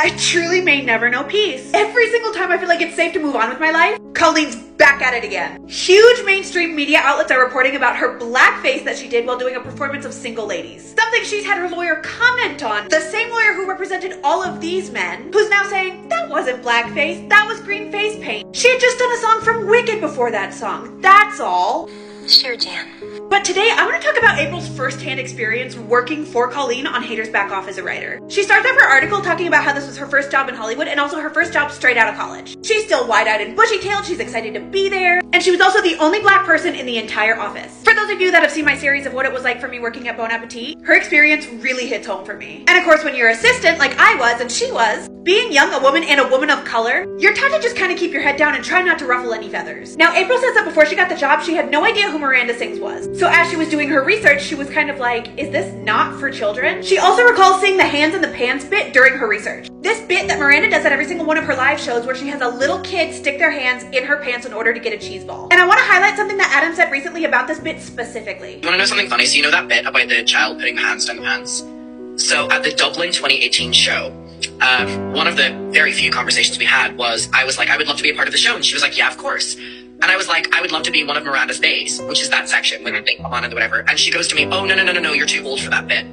I truly may never know peace. Every single time I feel like it's safe to move on with my life, Colleen's back at it again. Huge mainstream media outlets are reporting about her blackface that she did while doing a performance of Single Ladies. Something she's had her lawyer comment on. The same lawyer who represented all of these men, who's now saying, that wasn't blackface, that was green face paint. She had just done a song from Wicked before that song. That's all. Sure, Jan. But today, I want to talk about April's first-hand experience working for Colleen on Haters Back Off as a writer. She starts off her article talking about how this was her first job in Hollywood and also her first job straight out of college. She's still wide-eyed and bushy-tailed, she's excited to be there, and she was also the only black person in the entire office. For those of you that have seen my series of what it was like for me working at Bon Appetit, her experience really hits home for me. And of course, when you're an assistant like I was and she was, being young, a woman, and a woman of color, you're taught to just kind of keep your head down and try not to ruffle any feathers. Now, April says that before she got the job, she had no idea who Miranda Sings was. So as she was doing her research, she was kind of like, is this not for children? She also recalls seeing the hands in the pants bit during her research. This bit that Miranda does at every single one of her live shows where she has a little kid stick their hands in her pants in order to get a cheese ball. And I want to highlight something that Adam said recently about this bit specifically. You want to know something funny? So you know that bit about the child putting the hands down the pants? So at the Dublin 2018 show, one of the very few conversations we had was, I was like, I would love to be a part of the show. And she was like, yeah, of course. And I was like, I would love to be one of Miranda's bays, which is that section when they come on and whatever. And she goes to me, oh, no, you're too old for that bit.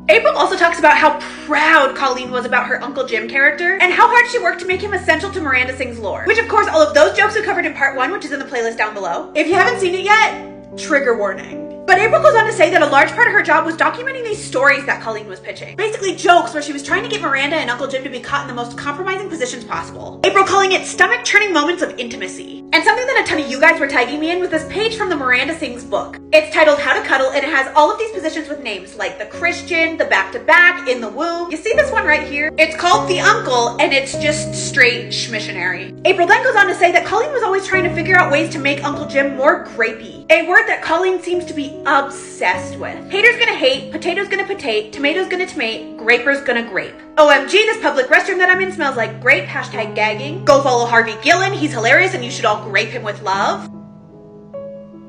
April also talks about how proud Colleen was about her Uncle Jim character and how hard she worked to make him essential to Miranda Sings' lore. Which, of course, all of those jokes we covered in part 1, which is in the playlist down below. If you haven't seen it yet, trigger warning. But April goes on to say that a large part of her job was documenting these stories that Colleen was pitching. Basically jokes where she was trying to get Miranda and Uncle Jim to be caught in the most compromising positions possible. April calling it stomach-churning moments of intimacy. And something that a ton of you guys were tagging me in was this page from the Miranda Sings book. It's titled How to Cuddle, and it has all of these positions with names like the Christian, the back-to-back, in the womb. You see this one right here? It's called the Uncle, and it's just straight schmissionary. April then goes on to say that Colleen was always trying to figure out ways to make Uncle Jim more grapey. A word that Colleen seems to be obsessed with. Hater's gonna hate, potato's gonna potate, tomato's gonna tomate, graper's gonna grape. OMG, this public restroom that I'm in smells like grape, hashtag gagging. Go follow Harvey Gillen, he's hilarious and you should all grape him with love.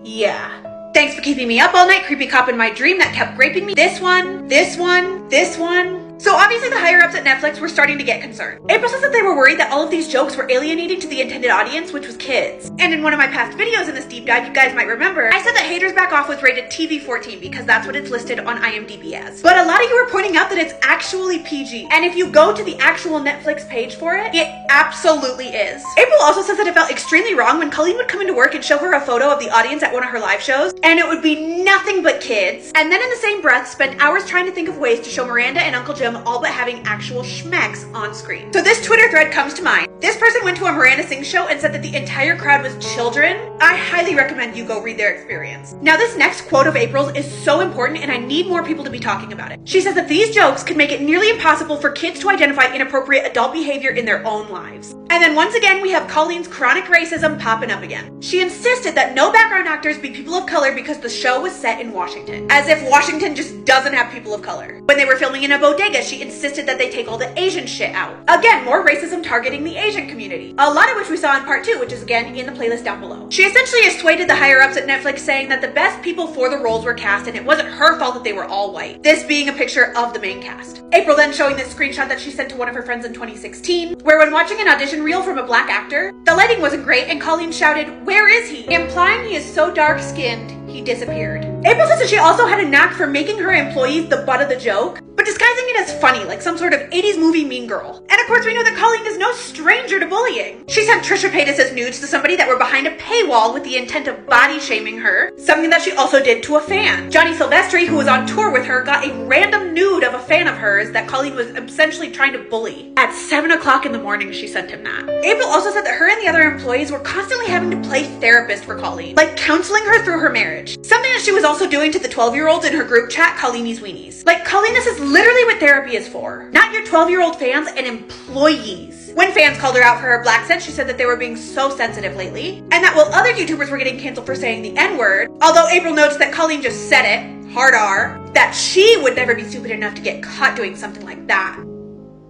Yeah. Thanks for keeping me up all night, creepy cop in my dream that kept graping me. This one, this one, this one. So obviously the higher ups at Netflix were starting to get concerned. April says that they were worried that all of these jokes were alienating to the intended audience, which was kids. And in one of my past videos in this deep dive, you guys might remember, I said that Haters Back Off was rated TV-14 because that's what it's listed on IMDb as. But a lot of you were pointing out that it's actually PG. And if you go to the actual Netflix page for it, it absolutely is. April also says that it felt extremely wrong when Colleen would come into work and show her a photo of the audience at one of her live shows, and it would be nothing but kids. And then in the same breath, spend hours trying to think of ways to show Miranda and Uncle Jim all but having actual schmecks on screen. So this Twitter thread comes to mind. This person went to a Miranda Sings show and said that the entire crowd was children. I highly recommend you go read their experience. Now this next quote of April's is so important and I need more people to be talking about it. She says that these jokes could make it nearly impossible for kids to identify inappropriate adult behavior in their own lives. And then once again, we have Colleen's chronic racism popping up again. She insisted that no background actors be people of color because the show was set in Washington. As if Washington just doesn't have people of color. When they were filming in a bodega, she insisted that they take all the Asian shit out. Again, more racism targeting the Asian community. A lot of which we saw in part 2, which is again in the playlist down below. She essentially assuaded the higher ups at Netflix saying that the best people for the roles were cast and it wasn't her fault that they were all white. This being a picture of the main cast. April then showing this screenshot that she sent to one of her friends in 2016, where when watching an audition reel from a black actor, the lighting wasn't great and Colleen shouted, "Where is he?" implying he is so dark-skinned, he disappeared. April says that she also had a knack for making her employees the butt of the joke, but disguising it as funny, like some sort of 80s movie Mean Girl. And of course we know that Colleen is no stranger to bullying. She sent Trisha Paytas' nudes to somebody that were behind a paywall with the intent of body shaming her, something that she also did to a fan. Johnny Silvestri, who was on tour with her, got a random nude of a fan of hers that Colleen was essentially trying to bully. At 7 o'clock in the morning, she sent him that. April also said that her and the other employees were constantly having to play therapist for Colleen, like counseling her through her marriage. Something that she was also doing to the 12-year-olds in her group chat, Colleenies Weenies. Like, Colleen, this is literally what therapy is for. Not your 12-year-old fans and employees. When fans called her out for her black sense, she said that they were being so sensitive lately, and that while other YouTubers were getting canceled for saying the N-word, although April notes that Colleen just said it, hard R, that she would never be stupid enough to get caught doing something like that.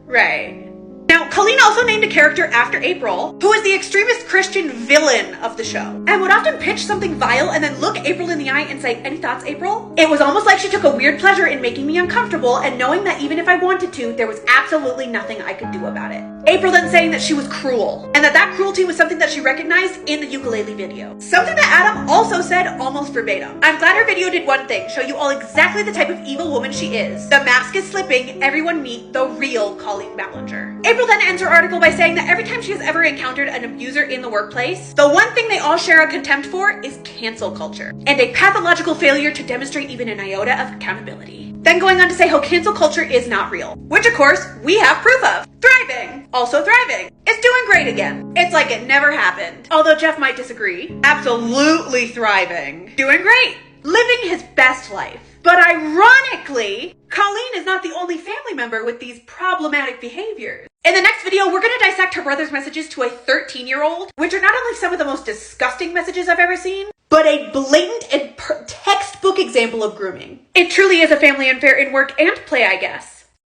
Right. Now, Now, Colleen also named a character after April, who is the extremist Christian villain of the show, and would often pitch something vile and then look April in the eye and say, "Any thoughts, April?" It was almost like she took a weird pleasure in making me uncomfortable and knowing that even if I wanted to, there was absolutely nothing I could do about it. April then saying that she was cruel, and that cruelty was something that she recognized in the ukulele video. Something that Adam also said almost verbatim. I'm glad her video did one thing, show you all exactly the type of evil woman she is. The mask is slipping, everyone meet the real Colleen Ballinger. April then ends her article by saying that every time she has ever encountered an abuser in the workplace, the one thing they all share a contempt for is cancel culture, and a pathological failure to demonstrate even an iota of accountability. Then going on to say how cancel culture is not real, which of course we have proof of. Thriving, also thriving. It's doing great again. It's like it never happened. Although Jeff might disagree. Absolutely thriving. Doing great. Living his best life. But ironically, Colleen is not the only family member with these problematic behaviors. In the next video, we're going to dissect her brother's messages to a 13-year-old, which are not only some of the most disgusting messages I've ever seen, but a blatant and textbook example of grooming. It truly is a family affair in work and play, I guess.